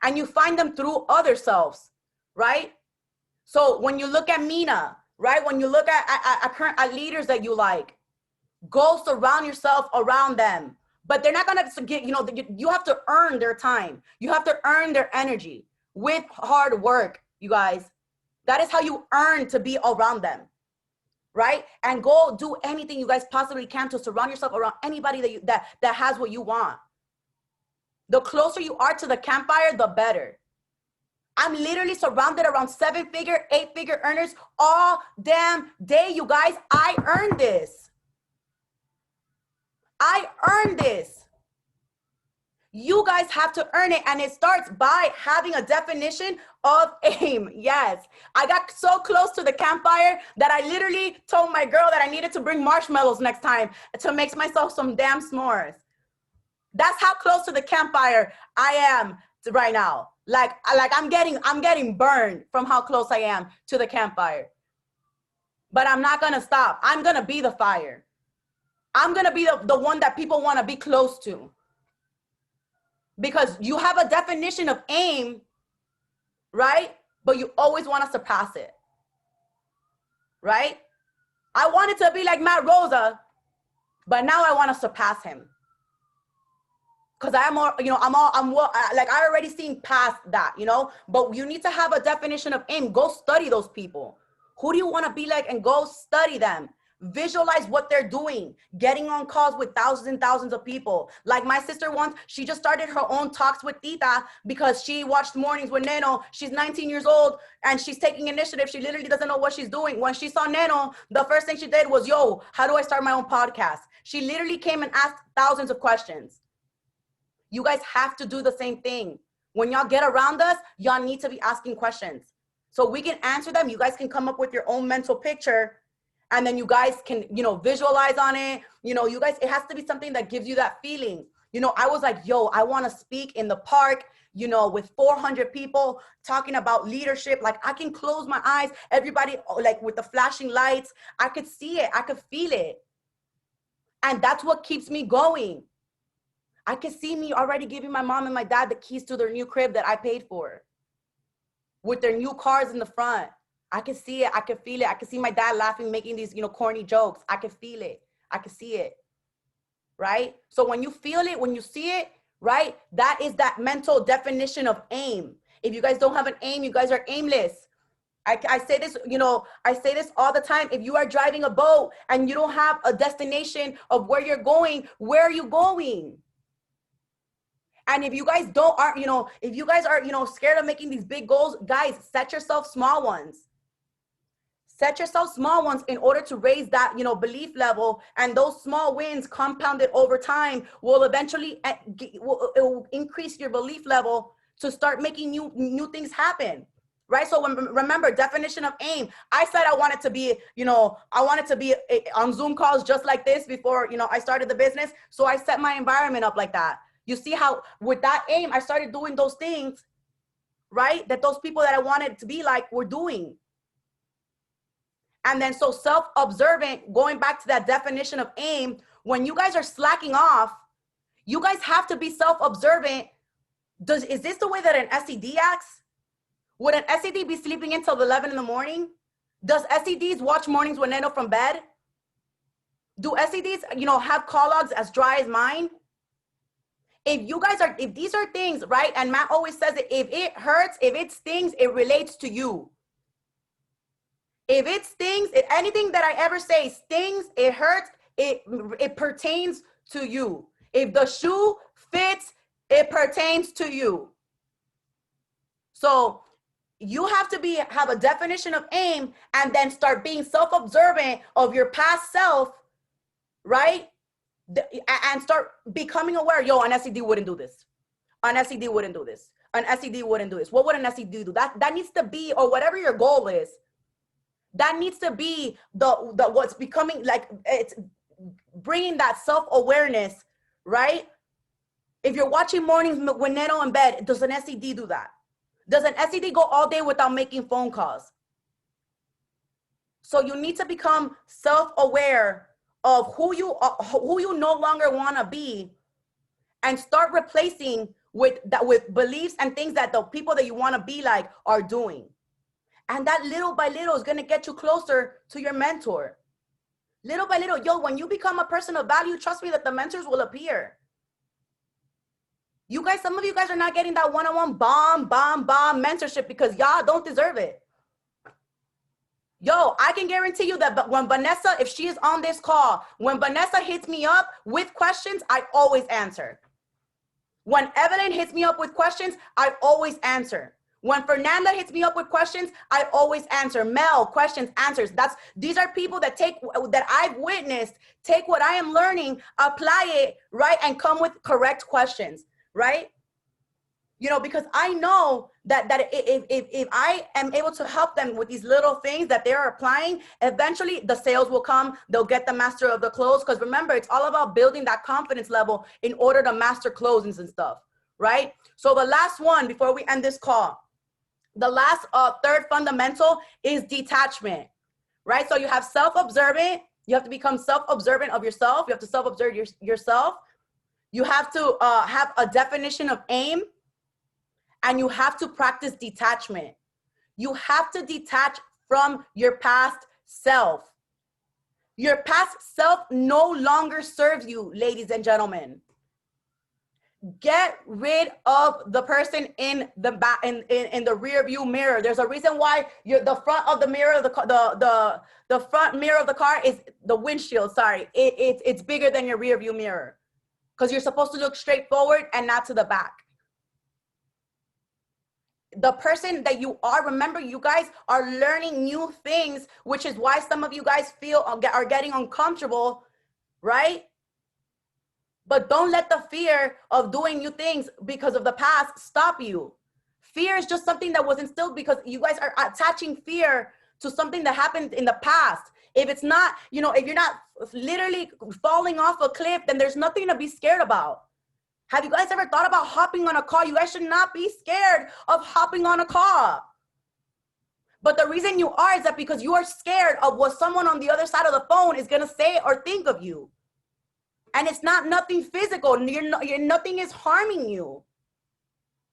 And you find them through other selves, right? So when you look at Mina, right? When you look at leaders that you like, go surround yourself around them. But they're not going to get, you have to earn their time. You have to earn their energy with hard work, you guys. That is how you earn to be around them, right? And go do anything you guys possibly can to surround yourself around anybody that has what you want. The closer you are to the campfire, the better. I'm literally surrounded around 7-figure, 8-figure earners all damn day, you guys. I earned this. I earned this. You guys have to earn it, and it starts by having a definition of aim. Yes, I got so close to the campfire that I literally told my girl that I needed to bring marshmallows next time to make myself some damn s'mores. That's how close to the campfire I am right now. Like I'm getting burned from how close I am to the campfire. But I'm not gonna stop. I'm gonna be the fire. I'm gonna be the one that people want to be close to. Because you have a definition of aim, right? But you always want to surpass it, right? I wanted to be like Matt Rosa, but now I want to surpass him. Because I'm more, like I already seen past that, but you need to have a definition of aim. Go study those people. Who do you want to be like, and go study them. Visualize what they're doing, getting on calls with thousands and thousands of people. Like my sister once, she just started her own talks with Tita because she watched Mornings with Neno. She's 19 years old and she's taking initiative. She literally doesn't know what she's doing. When she saw Neno, the first thing she did was, yo, how do I start my own podcast? She literally came and asked thousands of questions. You guys have to do the same thing. When y'all get around us, y'all need to be asking questions so we can answer them. You guys can come up with your own mental picture. And then you guys can, visualize on it. You guys, it has to be something that gives you that feeling. I was like, yo, I want to speak in the park, with 400 people talking about leadership. Like I can close my eyes. Everybody, like with the flashing lights, I could see it. I could feel it. And that's what keeps me going. I could see me already giving my mom and my dad the keys to their new crib that I paid for with their new cars in the front. I can see it. I can feel it. I can see my dad laughing, making these, corny jokes. I can feel it. I can see it. Right? So when you feel it, when you see it, right? That is that mental definition of aim. If you guys don't have an aim, you guys are aimless. I say this, I say this all the time. If you are driving a boat and you don't have a destination of where you're going, where are you going? And if you guys if you guys are, scared of making these big goals, guys, set yourself small ones. Set yourself small ones in order to raise that, belief level. And those small wins compounded over time will eventually it will increase your belief level to start making new things happen. Right? So remember, definition of aim. I said I wanted to be, on Zoom calls just like this before, I started the business. So I set my environment up like that. You see how with that aim, I started doing those things, right? That those people that I wanted to be like were doing. And then so self-observant, going back to that definition of aim, when you guys are slacking off, you guys have to be self-observant. Is this the way that an SED acts? Would an SED be sleeping until 11 in the morning? Does SEDs watch Mornings with Neno from bed? Do SEDs, have call logs as dry as mine? If these are things, right? And Matt always says it, if it hurts, if it stings, it relates to you. If it stings, if anything that I ever say stings, it hurts, it pertains to you. If the shoe fits, it pertains to you. So you have to have a definition of aim and then start being self-observant of your past self, right? And start becoming aware. Yo, an SED wouldn't do this. An SED wouldn't do this. An SED wouldn't do this. What would an SED do? That needs to be, or whatever your goal is, that needs to be the what's becoming, like, it's bringing that self-awareness, right? If you're watching Mornings with Neno in bed, does an SED do that? Does an SED go all day without making phone calls? So you need to become self-aware of who you no longer want to be, and start replacing with beliefs and things that the people that you want to be like are doing. And that little by little is going to get you closer to your mentor. Little by little, yo, when you become a person of value, trust me that the mentors will appear. You guys, some of you guys are not getting that one-on-one bomb mentorship because y'all don't deserve it. Yo, I can guarantee you that when Vanessa, if she is on this call, when Vanessa hits me up with questions, I always answer. When Evelyn hits me up with questions, I always answer. When Fernanda hits me up with questions, I always answer. Mel, questions, answers. These are people that I've witnessed, take what I am learning, apply it, right, and come with correct questions. right? You know, because I know that if I am able to help them with these little things that they're applying, eventually the sales will come. They'll get the master of the close. Because remember, it's all about building that confidence level in order to master closings and stuff, right? So the last one before we end this call, the last third fundamental is detachment, right? So you have self-observant. You have to become self-observant of yourself. You have to self-observe yourself. You have to have a definition of aim. And you have to practice detachment. You have to detach from your past self. Your past self no longer serves you, ladies and gentlemen. Get rid of the person in the back in the rear view mirror. There's a reason why the front of the mirror, the front mirror of the car is the windshield. Sorry, it's bigger than your rear view mirror because you're supposed to look straight forward and not to the back. The person that you are, remember, you guys are learning new things, which is why some of you guys are getting uncomfortable, right? But don't let the fear of doing new things because of the past stop you. Fear is just something that was instilled because you guys are attaching fear to something that happened in the past. If it's not, you know, if you're not literally falling off a cliff, then there's nothing to be scared about. Have you guys ever thought about hopping on a car? You guys should not be scared of hopping on a car. But the reason you are is that because you are scared of what someone on the other side of the phone is going to say or think of you. And it's not nothing physical. Nothing is harming you.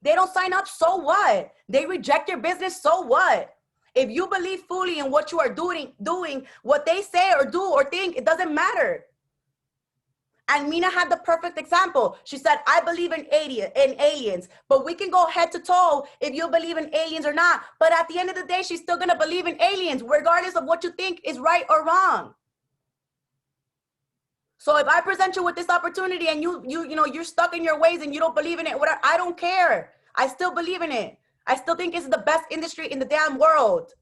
They don't sign up, so what? They reject your business, so what? If you believe fully in what you are doing, what they say or do or think, it doesn't matter. And Mina had the perfect example. She said, I believe in aliens, but we can go head to toe if you believe in aliens or not. But at the end of the day, she's still going to believe in aliens, regardless of what you think is right or wrong. So if I present you with this opportunity and you're stuck in your ways and you don't believe in it, whatever, I don't care. I still believe in it. I still think it's the best industry in the damn world.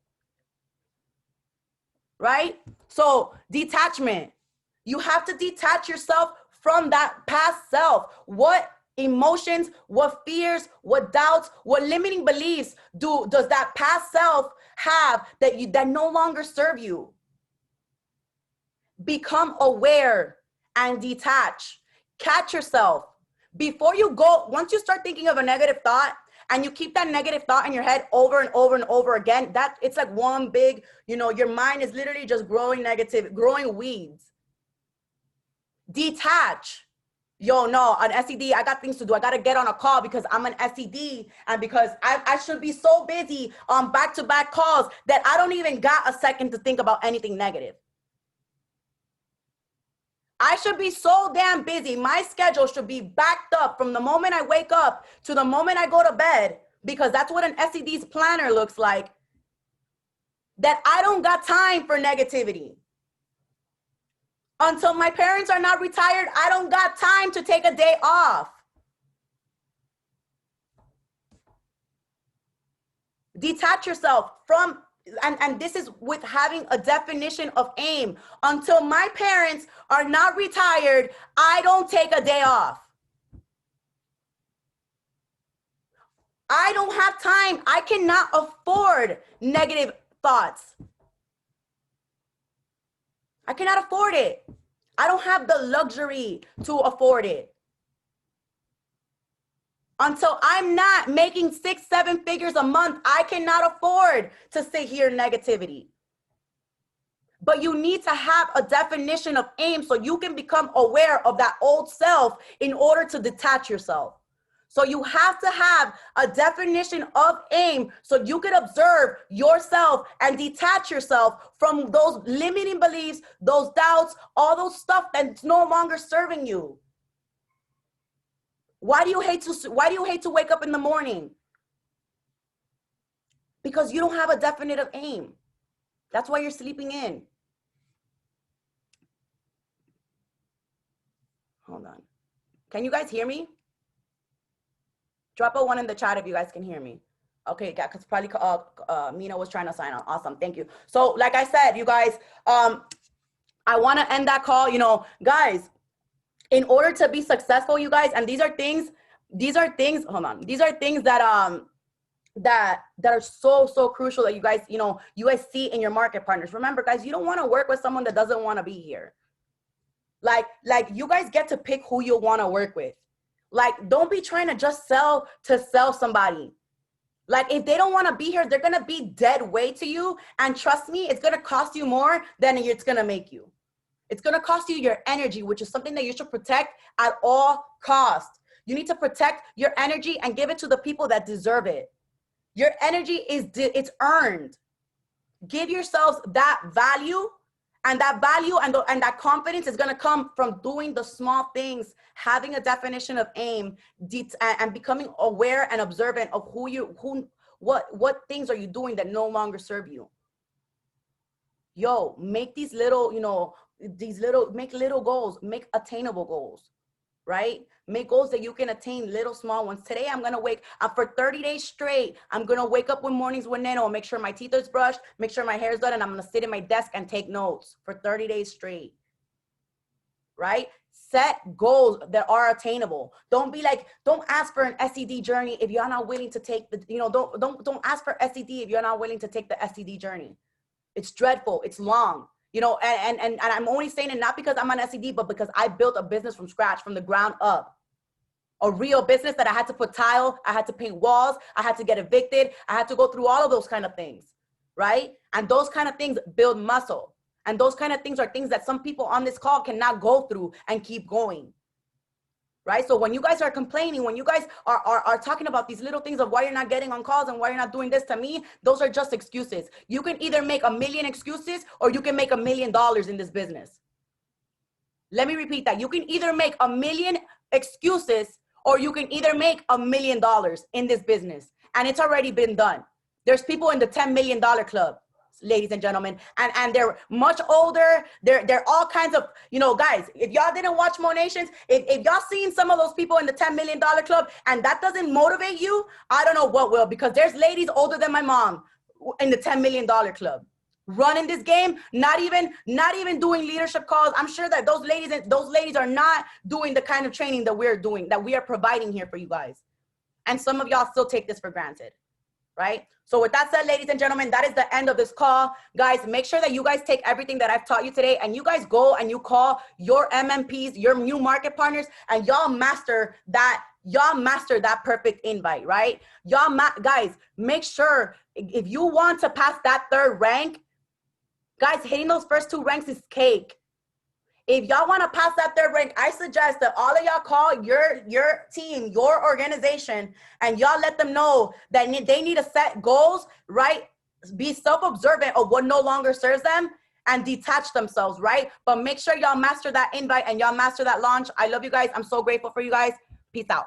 Right? So detachment. You have to detach yourself from that past self. What emotions, what fears, what doubts, what limiting beliefs does that past self have that no longer serve you? Become aware and detach. Catch yourself. Before you go, once you start thinking of a negative thought and you keep that negative thought in your head over and over and over again, that it's like one big, your mind is literally just growing weeds. Detach. Yo, no, an SED, I got things to do. I got to get on a call because I'm an SED and because I should be so busy on back-to-back calls that I don't even got a second to think about anything negative. I should be so damn busy. My schedule should be backed up from the moment I wake up to the moment I go to bed, because that's what an SED's planner looks like, that I don't got time for negativity. Until my parents are not retired, I don't got time to take a day off. Detach yourself from, and this is with having a definition of aim. Until my parents are not retired, I don't take a day off. I don't have time. I cannot afford negative thoughts. I cannot afford it. I don't have the luxury to afford it. Until I'm not making 6-7 figures a month, I cannot afford to sit here in negativity. But you need to have a definition of aim so you can become aware of that old self in order to detach yourself. So you have to have a definition of aim so you can observe yourself and detach yourself from those limiting beliefs, those doubts, all those stuff that's no longer serving you. Why do you hate to wake up in the morning? Because you don't have a definitive aim. That's why you're sleeping in. Hold on. Can you guys hear me? Drop a 1 in the chat if you guys can hear me. Okay, yeah, because probably Mina was trying to sign on. Awesome, thank you. So like I said, you guys, I want to end that call. Guys, in order to be successful, you guys, and these are things these are things, hold on. These are things that, that are so crucial that you guys, you guys see in your market partners. Remember, guys, you don't want to work with someone that doesn't want to be here. Like you guys get to pick who you want to work with. Like, don't be trying to just sell somebody. Like, if they don't want to be here, they're going to be dead weight to you. And trust me, it's going to cost you more than it's going to make you. It's going to cost you your energy, which is something that you should protect at all costs. You need to protect your energy and give it to the people that deserve it. Your energy it's earned. Give yourselves that value, and that value and that confidence is going to come from doing the small things, having a definition of aim, and becoming aware and observant of what things are you doing that no longer serve you. Yo, make these little, make little goals, make attainable goals, right? Make goals that you can attain, little small ones. Today, I'm going to wake up for 30 days straight. I'm going to wake up in mornings with Neno, make sure my teeth are brushed, make sure my hair is done, and I'm going to sit at my desk and take notes for 30 days straight, right? Set goals that are attainable. Don't ask for an SED journey if you're not willing to take the, don't ask for SED if you're not willing to take the SED journey. It's dreadful. It's long. And I'm only saying it not because I'm an SED, but because I built a business from scratch, from the ground up. A real business that I had to put tile, I had to paint walls, I had to get evicted, I had to go through all of those kind of things, right? And those kind of things build muscle. And those kind of things are things that some people on this call cannot go through and keep going, right? So when you guys are complaining, when you guys are talking about these little things of why you're not getting on calls and why you're not doing this, to me, those are just excuses. You can either make 1 million excuses or you can make $1 million in this business. Let me repeat that. You can either make 1 million excuses or you can either make $1 million in this business. And it's already been done. There's people in the $10 million club, ladies and gentlemen, and they're much older. They're all kinds of, guys, if y'all didn't watch Monations, if y'all seen some of those people in the $10 million club and that doesn't motivate you, I don't know what will, because there's ladies older than my mom in the $10 million club. Running this game, not even doing leadership calls. I'm sure that those ladies are not doing the kind of training that we're doing, that we are providing here for you guys. And some of y'all still take this for granted, right? So with that said, ladies and gentlemen, that is the end of this call. Guys, make sure that you guys take everything that I've taught you today and you guys go and you call your MMPs, your new market partners, and y'all master that perfect invite, right? Guys, make sure if you want to pass that 3rd rank, guys, hitting those first 2 ranks is cake. If y'all want to pass that 3rd rank, I suggest that all of y'all call your team, your organization, and y'all let them know that they need to set goals, right? Be self-observant of what no longer serves them and detach themselves, right? But make sure y'all master that invite and y'all master that launch. I love you guys. I'm so grateful for you guys. Peace out.